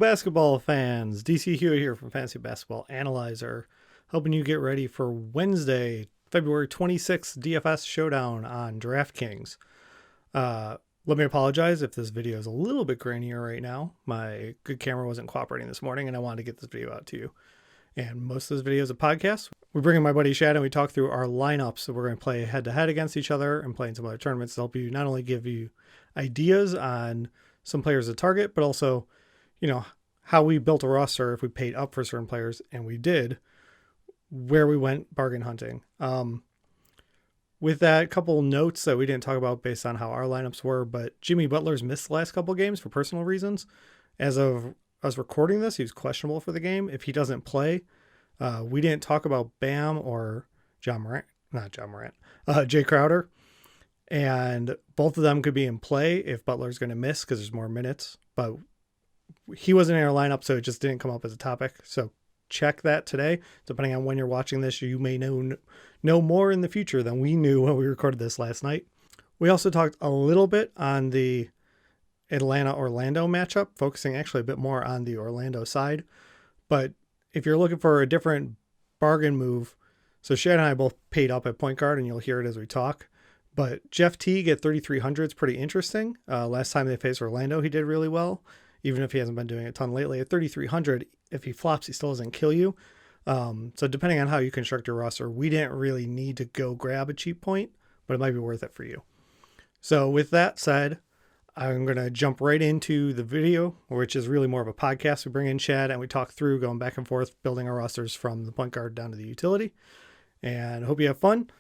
basketball fans. DC Hewitt here from Fantasy Basketball Analyzer, helping you get ready for Wednesday, February 26th DFS Showdown on DraftKings. Let me apologize if this video is a little bit grainier right now. My good camera wasn't cooperating this morning, and I wanted to get this video out to you. And most of this video is a podcast. We bring in my buddy Shad, and we talk through our lineups. So we're going to play head-to-head against each other and play in some other tournaments to help you not only give you ideas on some players to target, but also, how we built a roster if we paid up for certain players, and we did, where we went bargain hunting. With that, couple notes that we didn't talk about based on how our lineups were, but Jimmy Butler's missed the last couple games for personal reasons. As of us recording this, he was questionable for the game. If he doesn't play, we didn't talk about Bam or Jay Crowder. And both of them could be in play if Butler's going to miss because there's more minutes. But he wasn't in our lineup, so it just didn't come up as a topic. So check that today. Depending on when you're watching this, you may know more in the future than we knew when we recorded this last night. We also talked a little bit on the Atlanta-Orlando matchup, focusing actually a bit more on the Orlando side. But if you're looking for a different bargain move, so Shad and I both paid up at point guard, and you'll hear it as we talk. But Jeff Teague at 3,300 is pretty interesting. Last time they faced Orlando, he did really well, even if he hasn't been doing a ton lately. At 3,300, if he flops, he still doesn't kill you. So depending on how you construct your roster, we didn't really need to go grab a cheap point, but it might be worth it for you. So with that said, I'm going to jump right into the video, which is really more of a podcast. We bring in Shad and we talk through going back and forth, building our rosters from the point guard down to the utility. And I hope you have fun.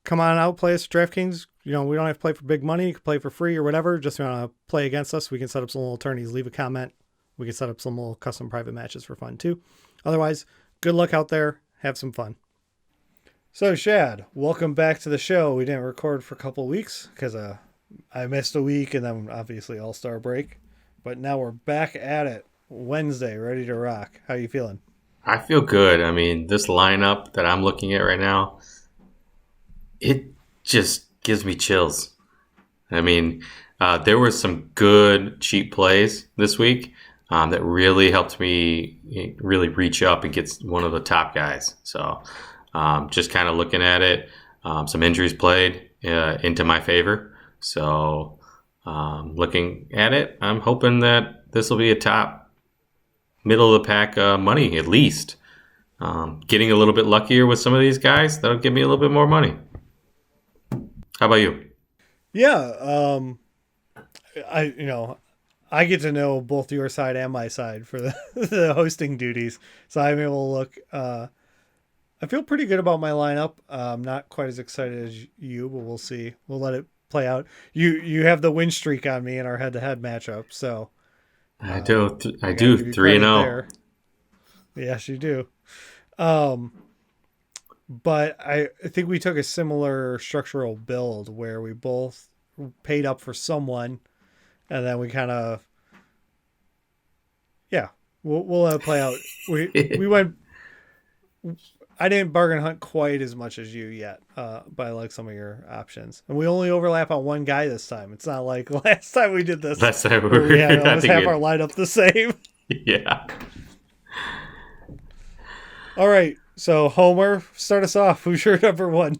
Come on out, play us at DraftKings. We don't have to play for big money. You can play for free or whatever. Just want to play against us. We can set up some little tourneys. Leave a comment. We can set up some little custom private matches for fun too. Otherwise, good luck out there. Have some fun. So Shad, welcome back to the show. We didn't record for a couple of weeks because I missed a week and then obviously All-Star break. But now we're back at it. Wednesday, ready to rock. How you feeling? I feel good. I mean, this lineup that I'm looking at right now, it just gives me chills. I mean, there were some good cheap plays this week that really helped me really reach up and get one of the top guys. So just kind of looking at it, some injuries played into my favor. So looking at it, I'm hoping that this will be a top middle of the pack money at least. Getting a little bit luckier with some of these guys, that'll give me a little bit more money. How about you? Yeah, I get to know both your side and my side for the hosting duties, so I'm able to look. I feel pretty good about my lineup. I'm not quite as excited as you, but we'll see. We'll let it play out. You have the win streak on me in our head-to-head matchup, so I do 3-0. Yes, you do. But I think we took a similar structural build where we both paid up for someone, and then we kind of, we'll let it play out. We went. I didn't bargain hunt quite as much as you yet, but I like some of your options, and we only overlap on one guy this time. It's not like last time we did this. Last time we had almost half our lineup the same. Yeah. All right. So, Homer, start us off. Who's your number one?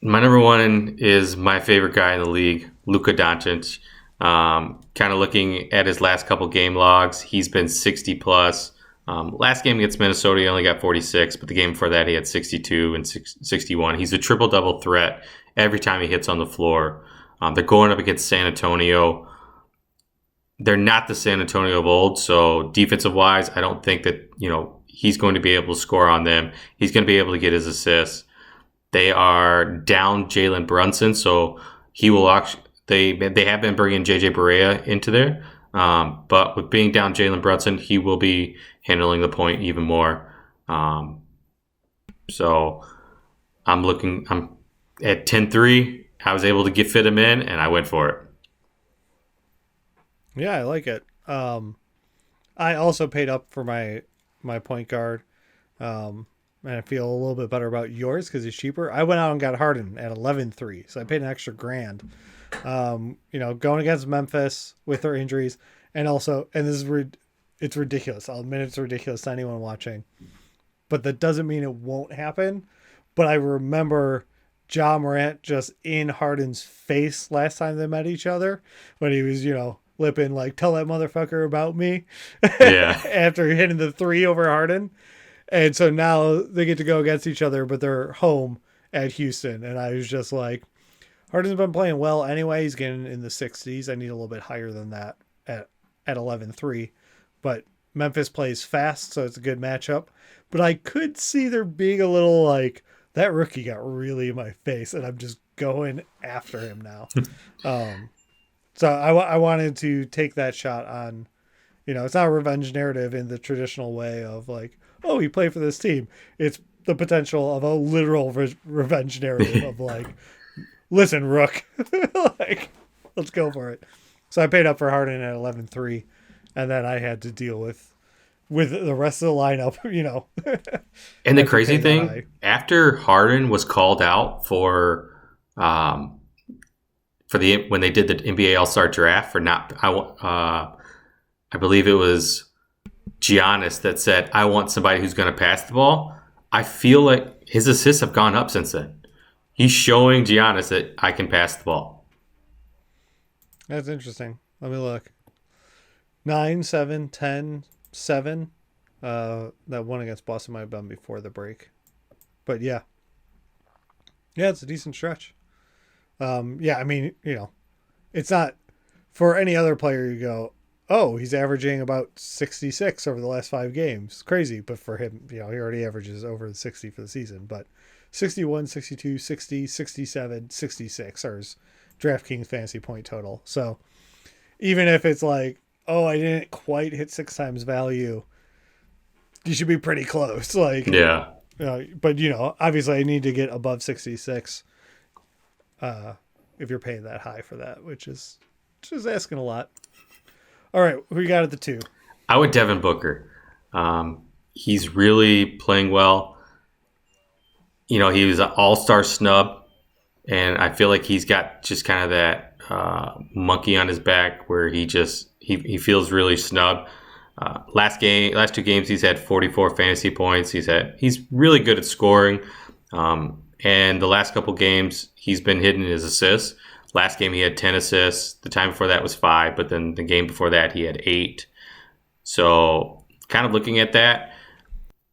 My number one is my favorite guy in the league, Luka Doncic. Kind of looking at his last couple game logs, he's been 60+. Last game against Minnesota, he only got 46, but the game before that, he had 62 and 61. He's a triple-double threat every time he hits on the floor. They're going up against San Antonio. They're not the San Antonio of old, so defensive-wise, I don't think that, he's going to be able to score on them. He's going to be able to get his assists. They are down Jalen Brunson, so he will actually. They have been bringing JJ Barea into there, but with being down Jalen Brunson, he will be handling the point even more. So I'm at 10-3. I was able to fit him in, and I went for it. Yeah, I like it. I also paid up for my point guard. And I feel a little bit better about yours because he's cheaper. I went out and got Harden at 11-3, so I paid an extra $1,000. Going against Memphis with their injuries, And also, and this is it's ridiculous. I'll admit it's ridiculous to anyone watching, but that doesn't mean it won't happen. But I remember Ja Morant just in Harden's face last time they met each other when he was, lipping like, tell that motherfucker about me Yeah. after hitting the three over Harden. And so now they get to go against each other, but they're home at Houston. And I was just like, Harden's been playing well anyway. He's getting in the 60s. I need a little bit higher than that at 11-3. But Memphis plays fast, so it's a good matchup. But I could see there being a little like, that rookie got really in my face, and I'm just going after him now. So I wanted to take that shot on, it's not a revenge narrative in the traditional way of like, oh, he played for this team. It's the potential of a literal revenge narrative of like, listen, Rook, like, let's go for it. So I paid up for Harden at 11-3, and then I had to deal with the rest of the lineup, And the crazy thing, after Harden was called out for when they did the NBA All-Star draft for I believe it was Giannis that said, I want somebody who's going to pass the ball. I feel like his assists have gone up since then. He's showing Giannis that I can pass the ball. That's interesting. Let me look. 9, 7, 10, 7. That one against Boston might have been before the break. But yeah. Yeah, it's a decent stretch. Yeah, I mean, it's not for any other player you go, oh, he's averaging about 66 over the last 5 games. Crazy. But for him, he already averages over 60 for the season. But 61, 62, 60, 67, 66 are his DraftKings fantasy point total. So even if it's like, oh, I didn't quite hit 6 times value, you should be pretty close. Like, yeah. But, obviously I need to get above 66 if you're paying that high for that, which is just asking a lot. All right, who you got at the 2? I would Devin Booker. He's really playing well. He was an all-star snub, and I feel like he's got just kind of that monkey on his back where he feels really snubbed. Last 2 games, he's had 44 fantasy points. He's really good at scoring. And the last couple games, he's been hitting his assists. Last game, he had 10 assists. The time before that was 5, but then the game before that, he had 8. So kind of looking at that,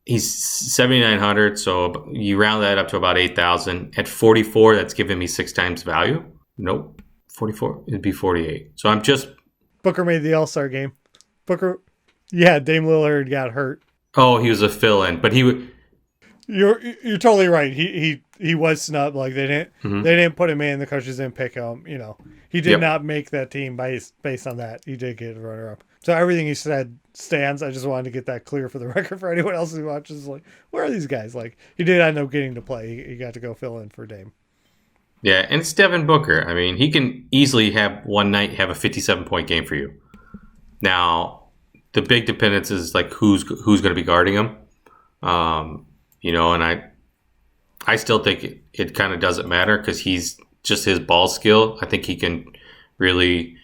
he's 7,900. So you round that up to about 8,000. At 44, that's giving me 6 times value. Nope. 44, it'd be 48. So I'm just... Booker made the All-Star game. Booker... Yeah, Dame Lillard got hurt. Oh, he was a fill-in, but he would... You're totally right. He was snubbed. Like they didn't put him in. The coaches didn't pick him. He did not make that team based on that. He did get a runner up. So everything he said stands. I just wanted to get that clear for the record for anyone else who watches. Like, where are these guys? Like he did end up getting to play. He got to go fill in for Dame. Yeah, and it's Devin Booker. I mean, he can easily have one night have a 57-point game for you. Now, the big dependence is like who's going to be guarding him. And I still think it kind of doesn't matter because he's just his ball skill. I think he can really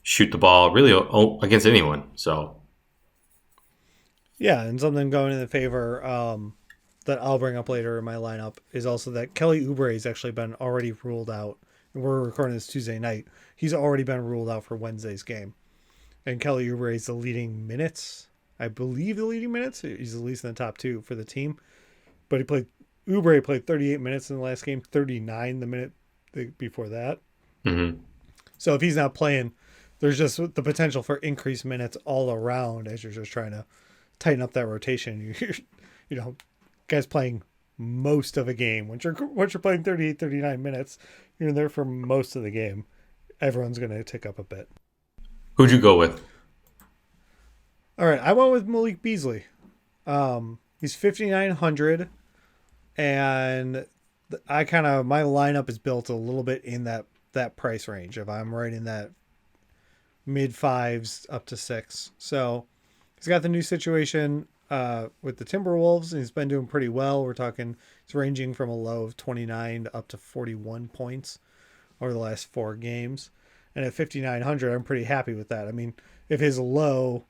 shoot the ball really against anyone. So, yeah, and something going in the favor that I'll bring up later in my lineup is also that Kelly Oubre has actually been already ruled out. We're recording this Tuesday night. He's already been ruled out for Wednesday's game. And Kelly Oubre is the leading minutes. I believe the leading minutes. He's at least in the top 2 for the team. But Oubre played 38 minutes in the last game, 39 the minute before that. Mm-hmm. So if he's not playing, there's just the potential for increased minutes all around as you're just trying to tighten up that rotation. Guys playing most of a game. Once you're playing 38, 39 minutes, you're there for most of the game. Everyone's going to tick up a bit. Who'd you go with? All right, I went with Malik Beasley. He's 5,900. And my lineup is built a little bit in that price range. If I'm right in that mid 5s up to 6. So he's got the new situation with the Timberwolves, and he's been doing pretty well. We're talking it's ranging from a low of 29 to up to 41 points over the last 4 games. And at 5,900, I'm pretty happy with that. I mean, if his low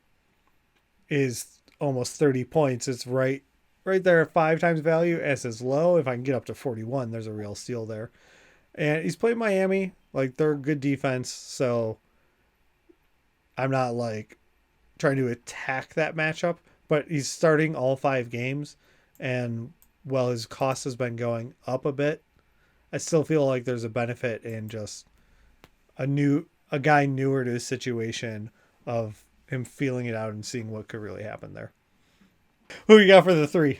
is almost 30 points, it's right there at 5 times value as his low. If I can get up to 41, there's a real steal there. And he's playing Miami. Like, they're a good defense, so I'm not like trying to attack that matchup, but he's starting all 5 games, and while his cost has been going up a bit, I still feel like there's a benefit in just a guy newer to his situation of him feeling it out and seeing what could really happen there. Who you got for the 3?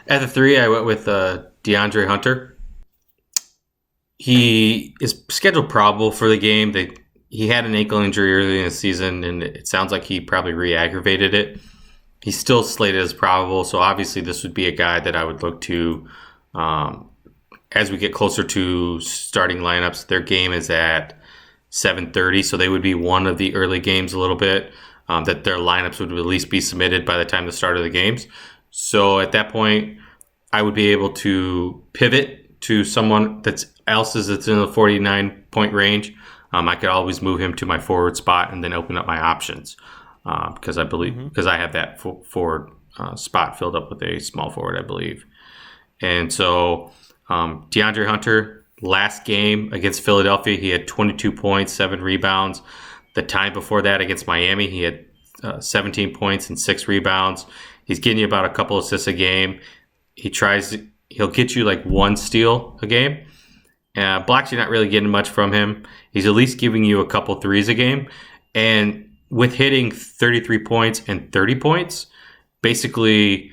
At the 3, I went with DeAndre Hunter. He is scheduled probable for the game. He had an ankle injury early in the season, and it sounds like he probably re-aggravated it. He's still slated as probable, so obviously this would be a guy that I would look to as we get closer to starting lineups. Their game is at 7:30, so they would be one of the early games a little bit that their lineups would at least be submitted by the time the start of the games. So at that point, I would be able to pivot to someone that's in the 49-point range. I could always move him to my forward spot and then open up my options because I believe because I have that forward spot filled up with a small forward, I believe. And so DeAndre Hunter, last game against Philadelphia, he had 22 points, 7 rebounds. The time before that against Miami, he had 17 points and 6 rebounds. He's getting you about a couple assists a game. He'll get you like 1 steal a game. Blocks, you're not really getting much from him. He's at least giving you a couple threes a game. And with hitting 33 points and 30 points, basically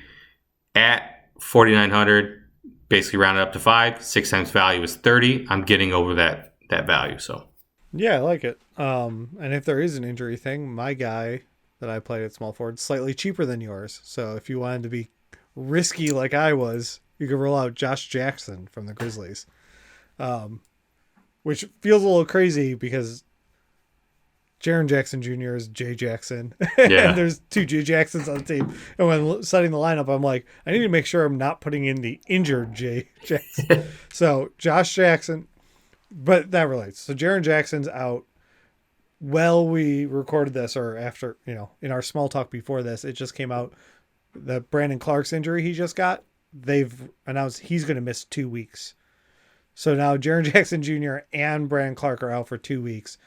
at 4,900, basically rounded up to 5, 6 times value is 30. I'm getting over that value. So yeah, I like it. And if there is an injury thing, my guy that I played at small forward slightly cheaper than yours. So if you wanted to be risky like I was, you could roll out Josh Jackson from the Grizzlies. Which feels a little crazy because Jaren Jackson Jr. is Jay Jackson. Yeah. And there's 2 Jay Jacksons on the team. And when setting the lineup, I'm like, I need to make sure I'm not putting in the injured Jay Jackson. So Josh Jackson, but that relates. So Jaren Jackson's out. Well, we recorded this, or after, in our small talk before this, it just came out that Brandon Clark's injury he just got. They've announced he's going to miss 2 weeks. So now Jaren Jackson Jr. and Brandon Clark are out for 2 weeks.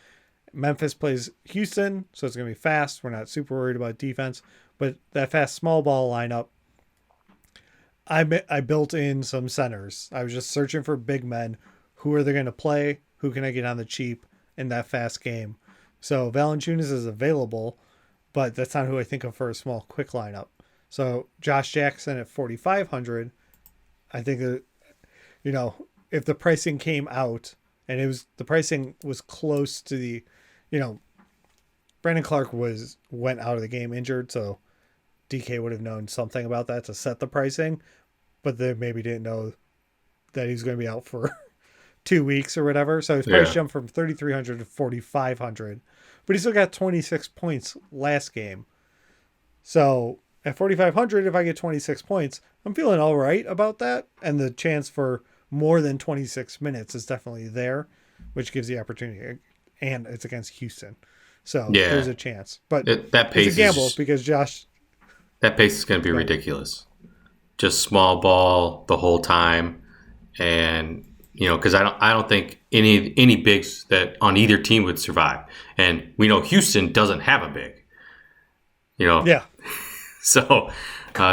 Memphis plays Houston, so it's going to be fast. We're not super worried about defense. But that fast small ball lineup, I built in some centers. I was just searching for big men. Who are they going to play? Who can I get on the cheap in that fast game? So Valanciunas is available, but that's not who I think of for a small, quick lineup. So Josh Jackson at 4,500, I think that, if the pricing came out and the pricing was close to the, Brandon Clark went out of the game injured, so DK would have known something about that to set the pricing, but they maybe didn't know that he's going to be out for 2 weeks or whatever. So his price jumped from 3,300 to 4,500, but he still got 26 points last game. So at 4,500, if I get 26 points, I'm feeling all right about that. And the chance for more than 26 minutes is definitely there, which gives the opportunity. And it's against Houston. So there's a chance. But that pace it's a gamble because Josh... That pace is going to be ridiculous. Just small ball the whole time. And, because I don't think any bigs that on either team would survive. And we know Houston doesn't have a big. Yeah. So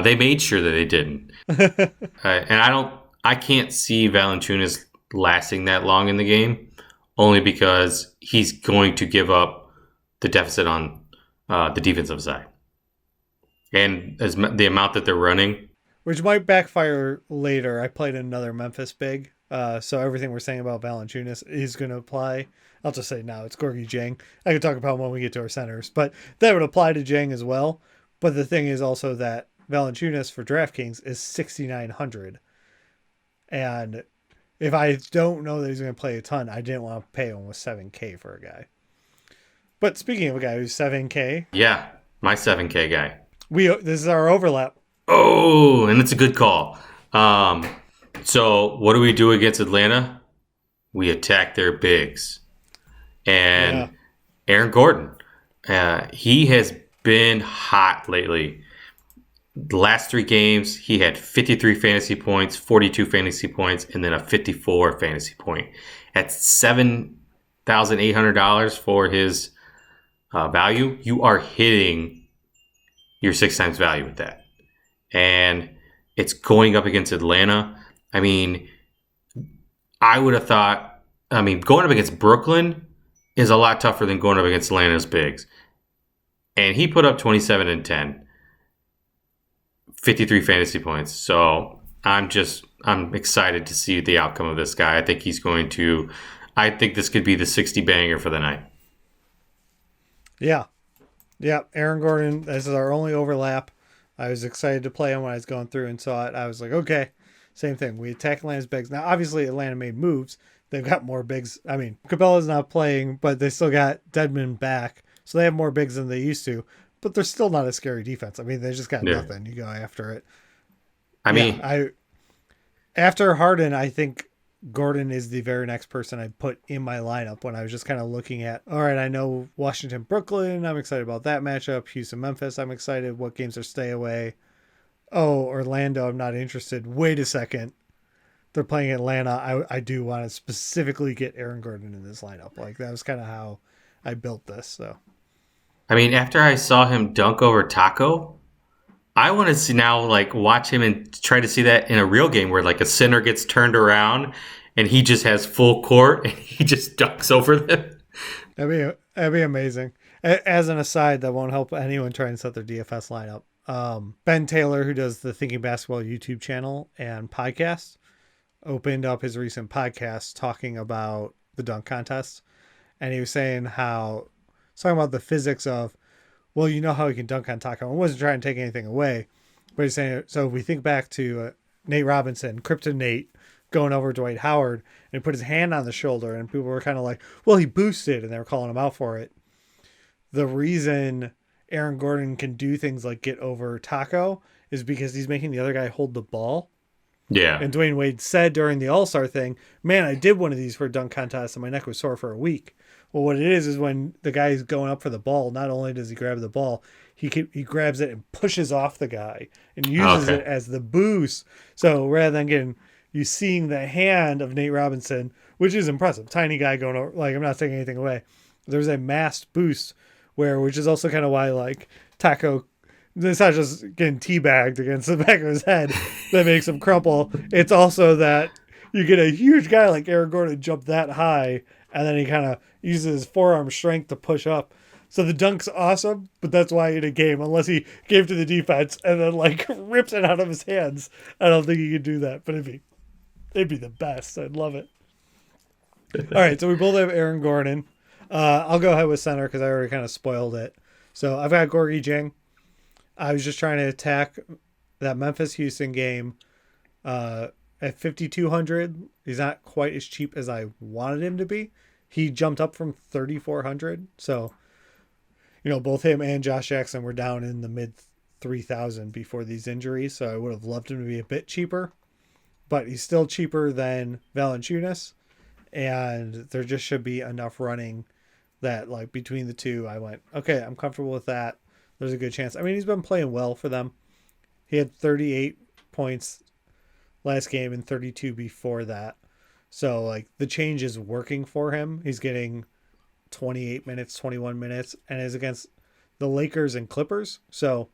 they made sure that they didn't. And I can't see Valanciunas lasting that long in the game, only because he's going to give up the deficit on the defensive side. And as the amount that they're running. Which might backfire later. I played another Memphis big, so everything we're saying about Valanciunas is going to apply. I'll just say now it's Gorgie Jang. I could talk about when we get to our centers, but that would apply to Jang as well. But the thing is also that Valanciunas for DraftKings is 6,900. And if I don't know that he's going to play a ton, I didn't want to pay almost $7K for a guy. But speaking of a guy who's $7K. Yeah, my $7K guy. This is our overlap. Oh, and it's a good call. So what do we do against Atlanta? We attack their bigs. And Aaron Gordon. He has been hot lately. The last 3 games, he had 53 fantasy points, 42 fantasy points, and then a 54 fantasy point. At $7,800 for his value, you are hitting your 6 times value with that. And it's going up against Atlanta. I mean, I would have thought, going up against Brooklyn is a lot tougher than going up against Atlanta's bigs. And he put up 27 and 10. 53 fantasy points. So I'm excited to see the outcome of this guy. I think this could be the 60 banger for the night. Yeah. Aaron Gordon, this is our only overlap. I was excited to play him when I was going through and saw it. I was like, okay, same thing. We attack Atlanta's bigs. Now, obviously, Atlanta made moves. They've got more bigs. I mean, Capella's not playing, but they still got Deadman back. So they have more bigs than they used to. But they're still not a scary defense. I mean, they just got nothing. You go after it. After Harden, I think Gordon is the very next person I put in my lineup when I was just kind of looking at, all right, I know Washington, Brooklyn. I'm excited about that matchup. Houston, Memphis. I'm excited. What games are stay away? Oh, Orlando. I'm not interested. Wait a second. They're playing Atlanta. I do want to specifically get Aaron Gordon in this lineup. Like, that was kind of how I built this. So. I mean, after I saw him dunk over Taco, I want to see now, watch him and try to see that in a real game where, a center gets turned around and he just has full court and he just dunks over them. That'd be amazing. As an aside, that won't help anyone try and set their DFS lineup. Ben Taylor, who does the Thinking Basketball YouTube channel and podcast, opened up his recent podcast talking about the dunk contest. And he was saying talking about the physics of, well, you know how he can dunk on Taco. I wasn't trying to take anything away, but he's saying, so if we think back to Nate Robinson, Krypton Nate, going over Dwight Howard, and he put his hand on the shoulder, and people were kind of like, well, he boosted, and they were calling him out for it. The reason Aaron Gordon can do things like get over Taco is because he's making the other guy hold the ball. Yeah. And Dwayne Wade said during the All-Star thing, man, I did one of these for a dunk contest, and my neck was sore for a week. Well, what it is when the guy is going up for the ball, not only does he grab the ball, he grabs it and pushes off the guy and uses it as the boost. So rather than seeing the hand of Nate Robinson, which is impressive, tiny guy going over, I'm not taking anything away. There's a masked boost which is also kind of why Taco, it's not just getting teabagged against the back of his head that makes him crumple. It's also that you get a huge guy like Aaron Gordon jump that high, and then he kind of uses his forearm strength to push up. So the dunk's awesome, but that's why in a game, unless he gave to the defense and then rips it out of his hands, I don't think he could do that. But it'd be the best. I'd love it. All right, so we both have Aaron Gordon. I'll go ahead with center because I already kind of spoiled it. So I've got Gorgie Jang. I was just trying to attack that Memphis-Houston game at 5,200. He's not quite as cheap as I wanted him to be. He jumped up from 3,400. So, both him and Josh Jackson were down in the mid 3,000 before these injuries. So I would have loved him to be a bit cheaper. But he's still cheaper than Valanciunas. And there just should be enough running that, between the two, I went, okay, I'm comfortable with that. There's a good chance. I mean, he's been playing well for them. He had 38 points last game and 32 before that. So, the change is working for him. He's getting 28 minutes, 21 minutes, and is against the Lakers and Clippers. So,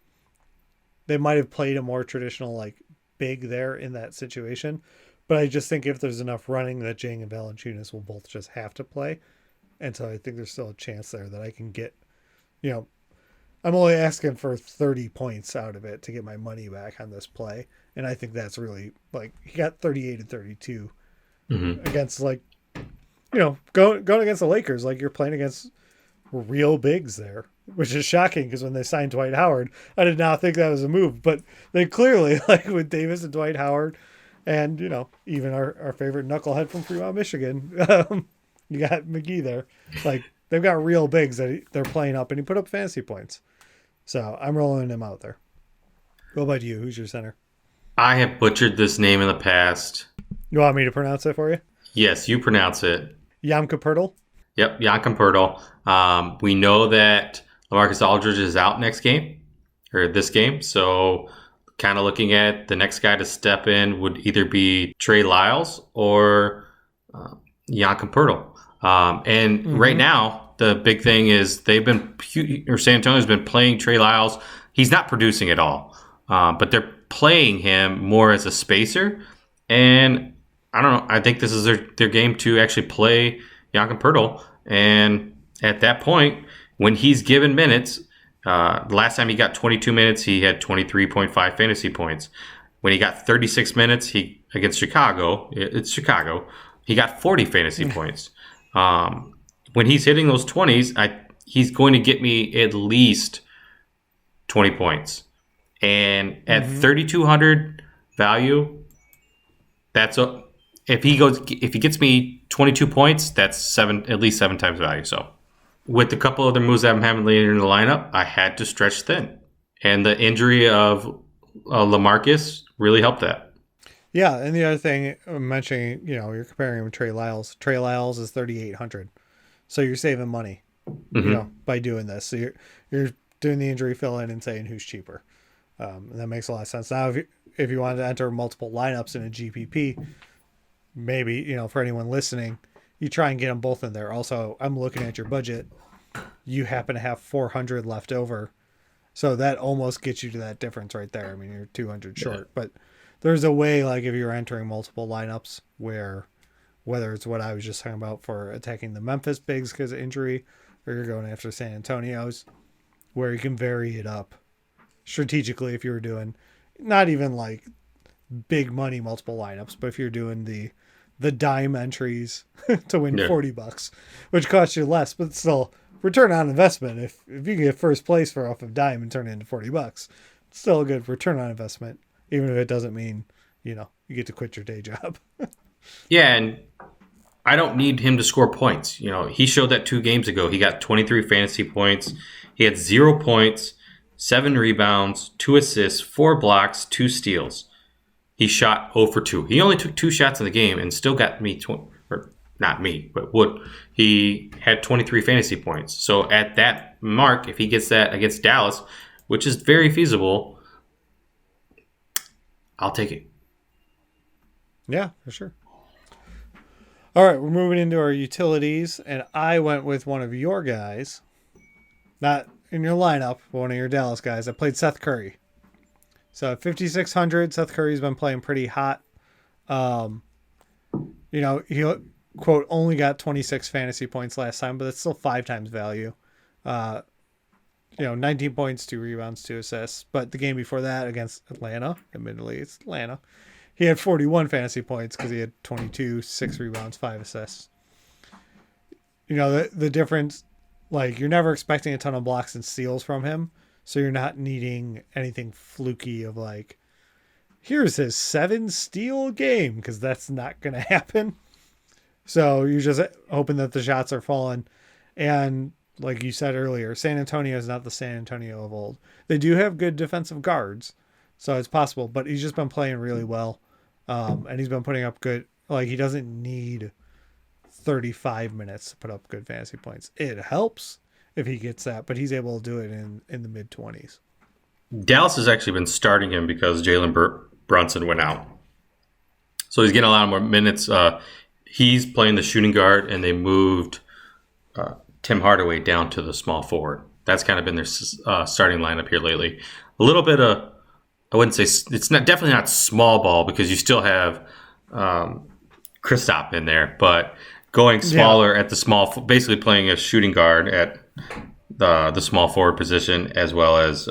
they might have played a more traditional, big there in that situation. But I just think if there's enough running that Jang and Valanciunas will both just have to play. And so I think there's still a chance there that I can get, I'm only asking for 30 points out of it to get my money back on this play. And I think that's really, he got 38 and 32 against, going against the Lakers. You're playing against real bigs there, which is shocking because when they signed Dwight Howard, I did not think that was a move. But they clearly, with Davis and Dwight Howard, and, even our favorite knucklehead from Fremont, Michigan, you got McGee there. They've got real bigs that they're playing up, and he put up fantasy points. So I'm rolling him out there. What about you? Who's your center? I have butchered this name in the past. You want me to pronounce it for you? Yes, you pronounce it. Yamka Pirtle? Yep, Jakob Poeltl. We know that LaMarcus Aldridge is out next game or this game. So kind of looking at the next guy to step in would either be Trey Lyles or Jakob Poeltl. And right now, the big thing is San Antonio's been playing Trey Lyles. He's not producing at all, but they're playing him more as a spacer. And I don't know. I think this is their game to actually play Jakob Poeltl. And at that point, when he's given minutes, last time he got 22 minutes, he had 23.5 fantasy points. When he got 36 minutes, against Chicago, it's Chicago, he got 40 fantasy points. When he's hitting those 20s, he's going to get me at least 20 points. And at 3,200 value, if he gets me 22 points, that's at least 7 times value. So with a couple other moves that I'm having later in the lineup, I had to stretch thin. And the injury of LaMarcus really helped that. Yeah, and the other thing I'm mentioning, you're comparing him with Trey Lyles. Trey Lyles is 3,800. So you're saving money, by doing this. So you're doing the injury fill-in and saying who's cheaper. And that makes a lot of sense. Now, if you wanted to enter multiple lineups in a GPP, maybe, for anyone listening, you try and get them both in there. Also, I'm looking at your budget. You happen to have 400 left over. So that almost gets you to that difference right there. I mean, you're 200 short. But there's a way, like if you're entering multiple lineups where, whether it's what I was just talking about for attacking the Memphis bigs because of injury, or you're going after San Antonio's, where you can vary it up strategically if you were doing not even like big money multiple lineups, but if you're doing the dime entries to win $40, which costs you less, but still return on investment. If you get first place for off of dime and turn it into $40, it's still a good return on investment, even if it doesn't mean, you get to quit your day job. Yeah. And I don't need him to score points. He showed that 2 games ago. He got 23 fantasy points. He had 0 points, 7 rebounds, 2 assists, 4 blocks, 2 steals. He shot 0 for 2. He only took 2 shots in the game and still got me, or not me, but Wood. He had 23 fantasy points. So at that mark, if he gets that against Dallas, which is very feasible, I'll take it. Yeah, for sure. All right, we're moving into our utilities, and I went with one of your guys, not in your lineup, but one of your Dallas guys. I played Seth Curry. So at 5,600, Seth Curry's been playing pretty hot. He, quote, only got 26 fantasy points last time, but that's still 5 times value. 19 points, 2 rebounds, 2 assists. But the game before that against Atlanta, admittedly, it's Atlanta, he had 41 fantasy points because he had 22, 6 rebounds, 5 assists. The difference, like, you're never expecting a ton of blocks and steals from him. So you're not needing anything fluky of like, here's his 7 steal game, because that's not going to happen. So you're just hoping that the shots are falling. And like you said earlier, San Antonio is not the San Antonio of old. They do have good defensive guards, so it's possible, but he's just been playing really well. And he's been putting up good, like he doesn't need 35 minutes to put up good fantasy points. It helps if he gets that, but he's able to do it in the mid-20s. Dallas has actually been starting him because Jalen Brunson went out. So he's getting a lot more minutes. He's playing the shooting guard, and they moved Tim Hardaway down to the small forward. That's kind of been their starting lineup here lately. A little bit of, I wouldn't say, it's not definitely not small ball because you still have Kristaps in there, but going smaller at the small, basically playing a shooting guard at the small forward position, as well as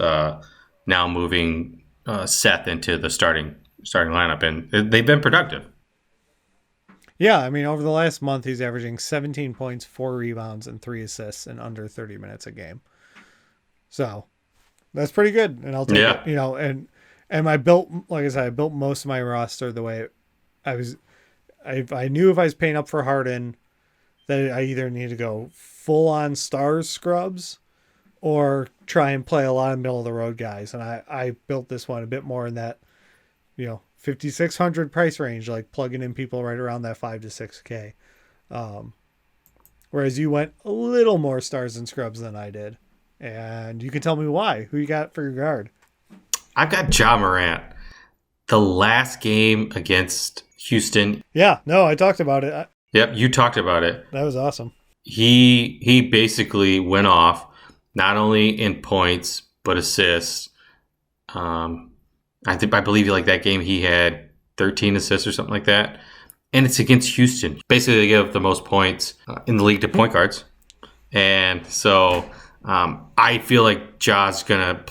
now moving Seth into the starting lineup, and they've been productive. Yeah, I mean, over the last month, he's averaging 17 points, 4 rebounds, and 3 assists in under 30 minutes a game. So that's pretty good, and I'll take it. And I built, like I said, I built most of my roster the way I was. I knew if I was paying up for Harden, that I either need to go full on stars scrubs or try and play a lot of middle of the road guys. And I built this one a bit more in that, 5,600 price range, like plugging in people right around that 5 to 6K. Whereas you went a little more stars and scrubs than I did. And you can tell me why. Who you got for your guard? I've got Ja Morant. The last game against Houston. Yeah, no, I talked about it. Yep, you talked about it. That was awesome. He basically went off not only in points but assists. I believe like that game he had 13 assists or something like that, and it's against Houston. Basically, they give the most points in the league to point guards, and so I feel like Ja's gonna,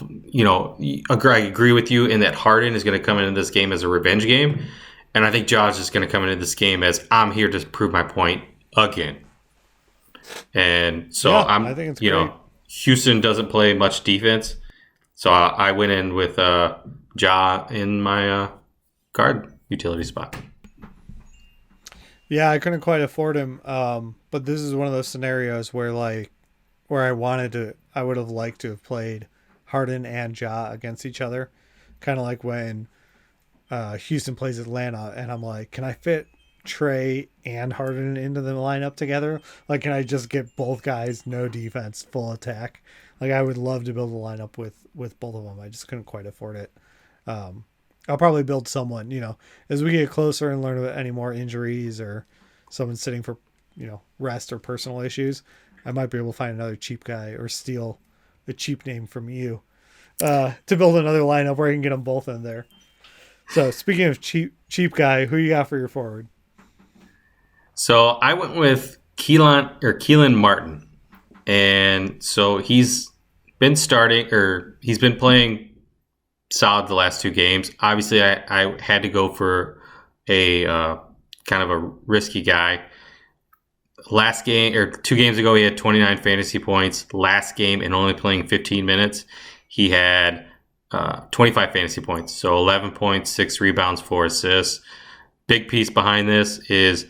I agree with you in that Harden is gonna come into this game as a revenge game, and I think Ja's just gonna come into this game as I'm here to prove my point again. And so Yeah, I'm, I think it's great. Houston doesn't play much defense, so I went in with Ja in my guard utility spot. Yeah, I couldn't quite afford him. But this is one of those scenarios where I would have liked to have played Harden and Ja against each other. Kind of like when Houston plays Atlanta, and I'm like, can I fit Trey and Harden into the lineup together? Like, can I just get both guys, no defense, full attack? Like, I would love to build a lineup with both of them. I just couldn't quite afford it. I'll probably build someone, as we get closer and learn about any more injuries or someone sitting for, rest or personal issues. I might be able to find another cheap guy or steal a cheap name from you to build another lineup where I can get them both in there. So speaking of cheap guy, who you got for your forward? So I went with Keelan Martin, and so he's been playing solid the last two games. Obviously, I had to go for a kind of a risky guy. Last game or 2 games ago, he had 29 fantasy points. Last game, and only playing 15 minutes, he had 25 fantasy points. So 11 points, 6 rebounds, 4 assists. Big piece behind this is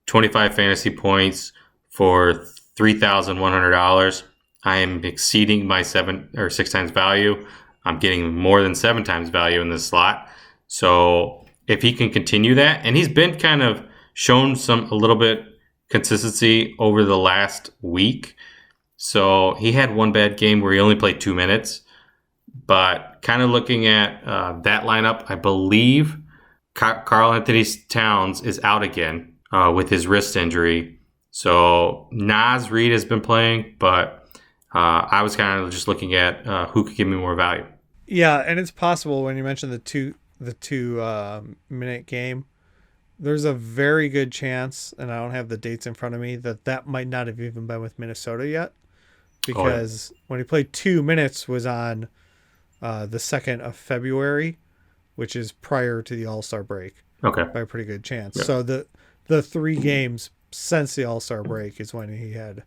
25 fantasy points for $3,100. I am exceeding my 7 or 6 times value. I'm getting more than 7 times value in this slot. So if he can continue that, and he's been kind of shown a little bit consistency over the last week. So he had one bad game where he only played 2 minutes. But kind of looking at that lineup, I believe Karl Anthony Towns is out again with his wrist injury. So Naz Reid has been playing, but I was kind of just looking at who could give me more value. Yeah, and it's possible when you mentioned the two minute game, there's a very good chance, and I don't have the dates in front of me, that might not have even been with Minnesota yet, because when he played 2 minutes was on the 2nd of February, which is prior to the All-Star break. Okay. By a pretty good chance. Yeah. So the 3 games since the All-Star break is when he had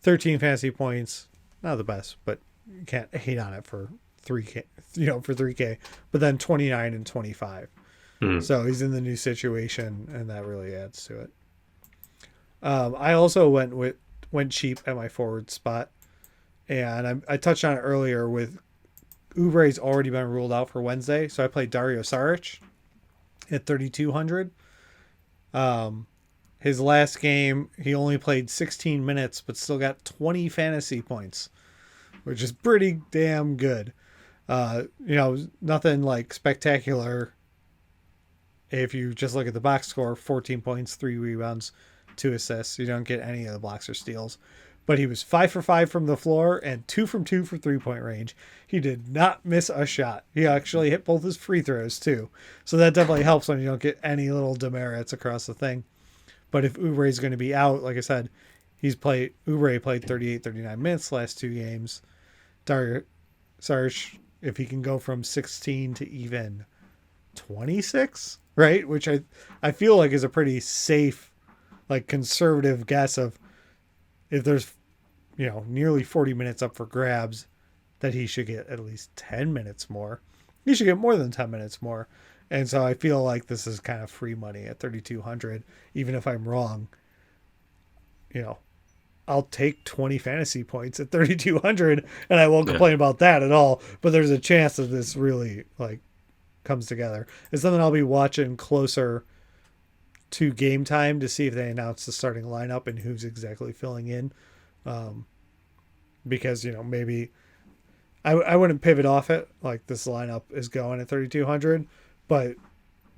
13 fantasy points. Not the best, but you can't hate on it for 3K, for 3K, but then 29 and 25. So he's in the new situation, and that really adds to it. I also went cheap at my forward spot, and I touched on it earlier with Oubre's already been ruled out for Wednesday, so I played Dario Saric at 3,200. His last game, he only played 16 minutes, but still got 20 fantasy points, which is pretty damn good. Nothing like spectacular. If you just look at the box score, 14 points, 3 rebounds, 2 assists. You don't get any of the blocks or steals. But he was 5 for 5 from the floor and 2 from 2 for 3-point range. He did not miss a shot. He actually hit both his free throws too. So that definitely helps when you don't get any little demerits across the thing. But if Oubre is going to be out, like I said, Oubre played 38, 39 minutes last 2 games. Dario Saric, if he can go from 16 to even 26, right? Which I feel like is a pretty safe, like conservative guess of if there's, nearly 40 minutes up for grabs, that he should get at least 10 minutes more. He should get more than 10 minutes more. And so I feel like this is kind of free money at 3,200, even if I'm wrong. I'll take 20 fantasy points at 3,200 and I won't complain about that at all. But there's a chance that this really comes together. It's something I'll be watching closer to game time to see if they announce the starting lineup and who's exactly filling in. because, maybe I wouldn't pivot off it like this lineup is going at 3,200, but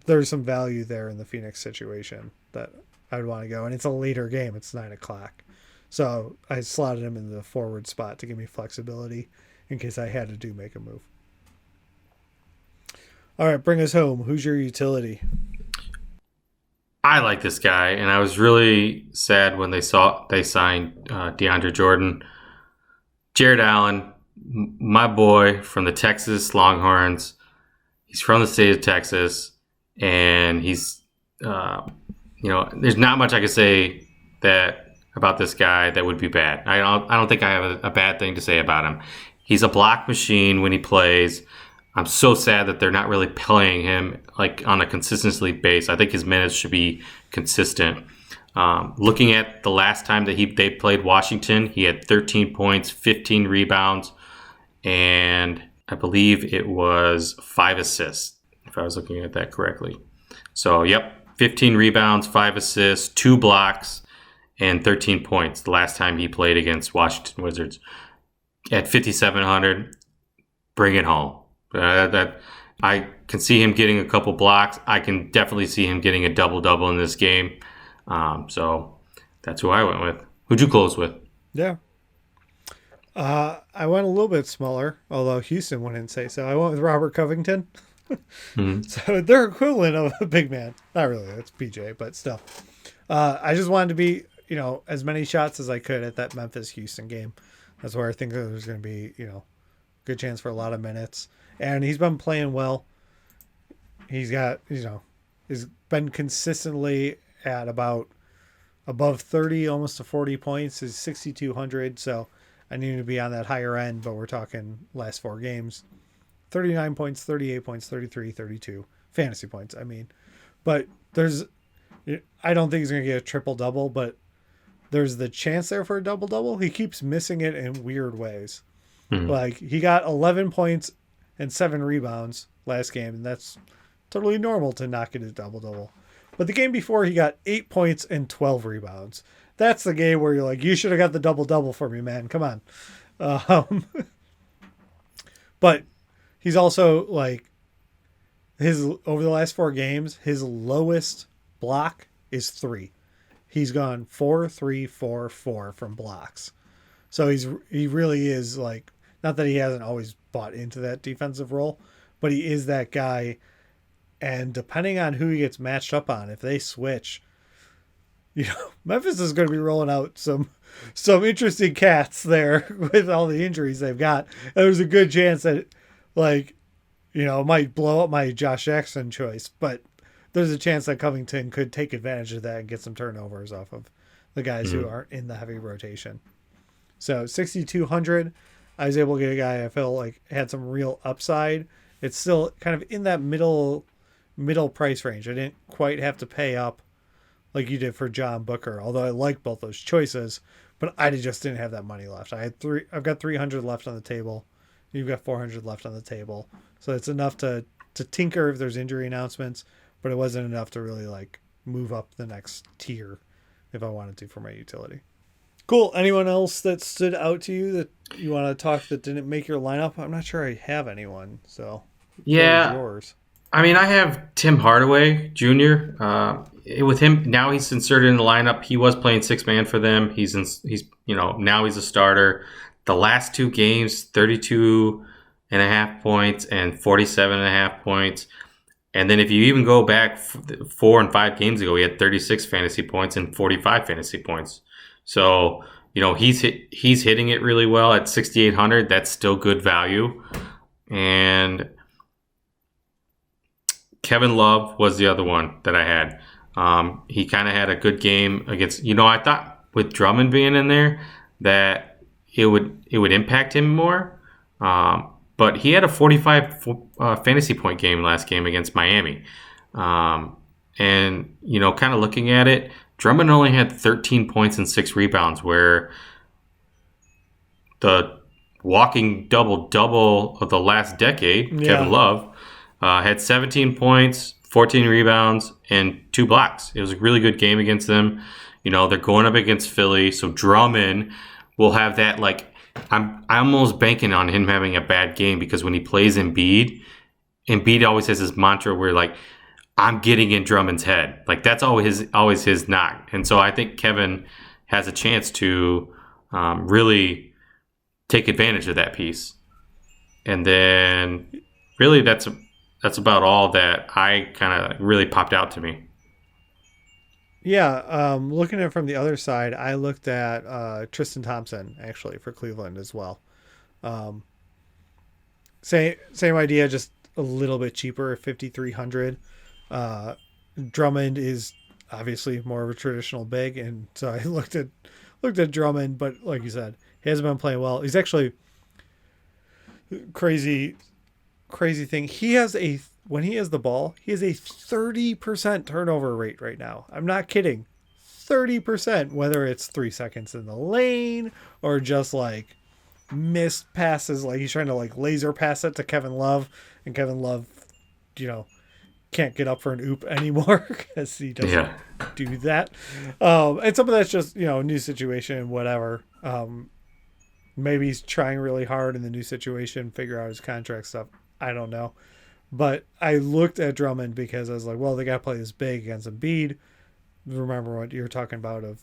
there's some value there in the Phoenix situation that I'd want to go. And it's a later game. It's 9:00. So I slotted him in the forward spot to give me flexibility in case I had to make a move. All right, bring us home. Who's your utility? I like this guy, and I was really sad when they signed DeAndre Jordan. Jared Allen, my boy from the Texas Longhorns. He's from the state of Texas, and he's, there's not much I can say about this guy that would be bad. I don't think I have a bad thing to say about him. He's a block machine when he plays. I'm so sad that they're not really playing him like on a consistency base. I think his minutes should be consistent. Looking at the last time that they played Washington, he had 13 points, 15 rebounds, and I believe it was 5 assists, if I was looking at that correctly. So, 15 rebounds, 5 assists, 2 blocks, and 13 points the last time he played against Washington Wizards. At 5,700, bring it home. That I can see him getting a couple blocks. I can definitely see him getting a double-double in this game. So that's who I went with. Who'd you close with? Yeah. I went a little bit smaller, although Houston wouldn't say so. I went with Robert Covington. Mm-hmm. So they're equivalent of a big man. Not really. That's PJ, but still. I just wanted to be, as many shots as I could at that Memphis-Houston game. That's where I think there's going to be, good chance for a lot of minutes. And he's been playing well. He's got, he's been consistently at about above 30, almost to 40 points. Is 6,200. So I need to be on that higher end, but we're talking last 4 games. 39 points, 38 points, 33, 32. Fantasy points, I mean. But I don't think he's going to get a triple-double, but there's the chance there for a double-double. He keeps missing it in weird ways. Mm-hmm. Like, he got 11 points and 7 rebounds last game, and that's totally normal to not get a double-double. But the game before, he got 8 points and 12 rebounds. That's the game where you're like, you should have got the double-double for me, man. Come on. But he's also, like, over the last 4 games, his lowest block is 3. He's gone 4, 3, 4, 4 from blocks. So he really is, like, not that he hasn't always bought into that defensive role, but he is that guy. And depending on who he gets matched up on, if they switch, Memphis is going to be rolling out some interesting cats there with all the injuries they've got. And there's a good chance that, like, it might blow up my Josh Jackson choice, but there's a chance that Covington could take advantage of that and get some turnovers off of the guys who aren't in the heavy rotation. So 6,200, I was able to get a guy I felt like had some real upside. It's still kind of in that middle price range. I didn't quite have to pay up like you did for John Booker, although I like both those choices, but I just didn't have that money left. I've got 300 left on the table. You've got 400 left on the table. So it's enough to tinker if there's injury announcements, but it wasn't enough to really like move up the next tier if I wanted to for my utility. Cool. Anyone else that stood out to you that you want to talk that didn't make your lineup? I'm not sure I have anyone. So yeah, yours. I mean, I have Tim Hardaway Jr. With him now, he's inserted in the lineup. He was playing 6-man for them. Now he's a starter. The last 2 games, 32.5 points and 47.5 points. And then if you even go back 4 and 5 games ago, he had 36 fantasy points and 45 fantasy points. So, he's hitting it really well at 6,800. That's still good value. And Kevin Love was the other one that I had. He kind of had a good game against, I thought with Drummond being in there that it would impact him more. But he had a 45 fantasy point game last game against Miami. And, kind of looking at it, Drummond only had 13 points and 6 rebounds, where the walking double-double of the last decade, Kevin Love, had 17 points, 14 rebounds, and 2 blocks. It was a really good game against them. They're going up against Philly, so Drummond will have that, like, I'm almost banking on him having a bad game because when he plays Embiid, Embiid always has this mantra where like I'm getting in Drummond's head. Like that's always his knock. And so I think Kevin has a chance to really take advantage of that piece. And then really that's about all that I kind of really popped out to me. Yeah, looking at it from the other side, I looked at Tristan Thompson actually for Cleveland as well. Um, same idea, just a little bit cheaper, 5,300. Uh, Drummond is obviously more of a traditional big, and so I looked at Drummond, but like you said, he hasn't been playing well. He's actually crazy crazy thing. He has a when he has the ball, he has a 30% turnover rate right now. I'm not kidding. 30%, whether it's 3 seconds in the lane or just like missed passes, like he's trying to like laser pass it to Kevin Love, and Kevin Love, you know, can't get up for an oop anymore because he doesn't Yeah. do that. And some of that's just, new situation, whatever. Maybe he's trying really hard in the new situation, figure out his contract stuff. I don't know. But I looked at Drummond because I was like, well, they got to play this big against Embiid. Remember what you're talking about of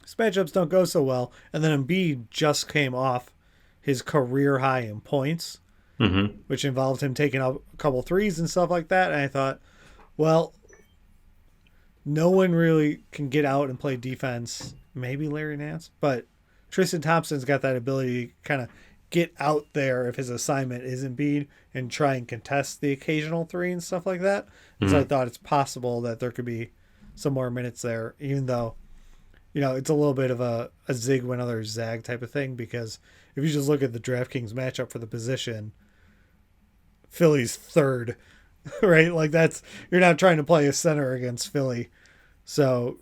his matchups don't go so well. And then Embiid just came off his career high in points, which involved him taking up a couple threes and stuff like that. And I thought, well, no one really can get out and play defense. Maybe Larry Nance, but Tristan Thompson's got that ability to kind of get out there if his assignment is Embiid and try and contest the occasional three and stuff like that. So I thought it's possible that there could be some more minutes there, even though, it's a little bit of a zig when others zag type of thing, because if you just look at the DraftKings matchup for the position, Philly's third, right? Like you're not trying to play a center against Philly. So,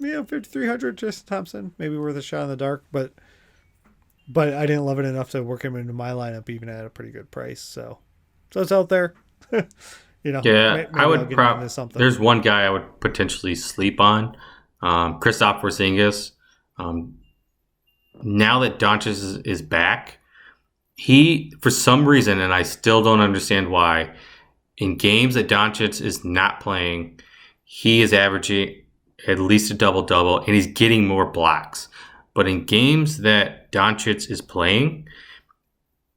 5,300 Tristan Thompson, maybe worth a shot in the dark, but I didn't love it enough to work him into my lineup even at a pretty good price. So it's out there. Yeah, I would probably. There's one guy I would potentially sleep on, Kristaps Porzingis. Now that Doncic is back, he for some reason, and I still don't understand why, in games that Doncic is not playing, he is averaging at least a double-double, and he's getting more blocks. But in games that Doncic is playing,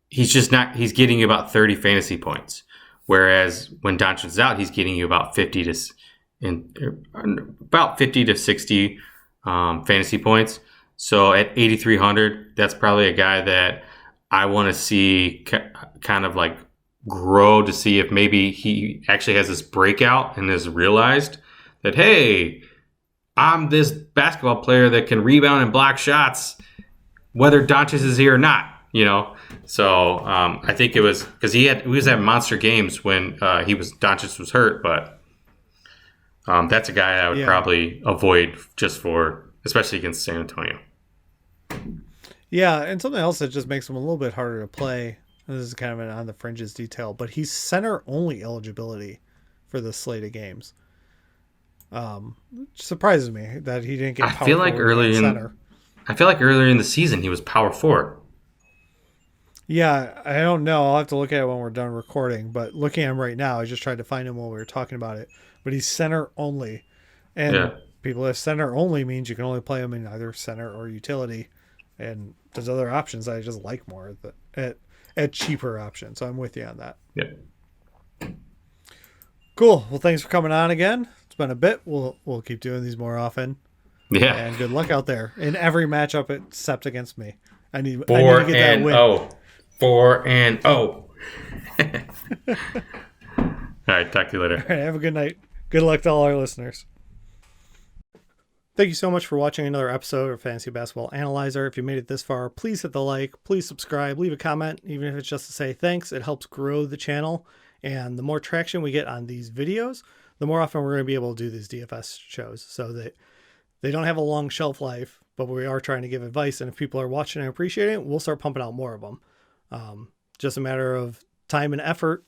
he's just not. He's getting you about 30 fantasy points, whereas when Doncic is out, he's getting you about 50 to 60 fantasy points. So at 8,300, that's probably a guy that I want to see kind of like grow to see if maybe he actually has this breakout and has realized that, hey, I'm this basketball player that can rebound and block shots, whether Doncic is here or not. So I think it was because he was having monster games when Doncic was hurt, but that's a guy I would probably avoid especially against San Antonio. Yeah, and something else that just makes him a little bit harder to play. This is kind of an on the fringes detail, but he's center only eligibility for the slate of games. Surprises me that he didn't get. I feel like earlier in the season he was power forward. Yeah, I don't know. I'll have to look at it when we're done recording. But looking at him right now, I just tried to find him while we were talking about it. But he's center only, and people if center only means you can only play him in either center or utility. And there's other options I just like more at cheaper options. So I'm with you on that. Yeah. Cool. Well, thanks for coming on again. It's been a bit. We'll keep doing these more often. Yeah. And good luck out there in every matchup except against me. I need to get that win. 4-0. All right. Talk to you later. All right. Have a good night. Good luck to all our listeners. Thank you so much for watching another episode of Fantasy Basketball Analyzer. If you made it this far, please hit the like, please subscribe, leave a comment, even if it's just to say thanks. It helps grow the channel. And the more traction we get on these videos, the more often we're going to be able to do these DFS shows, so that they don't have a long shelf life, but we are trying to give advice. And if people are watching and appreciating it, we'll start pumping out more of them. Just a matter of time and effort.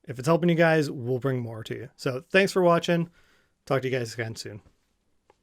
If it's helping you guys, we'll bring more to you. So thanks for watching. Talk to you guys again soon.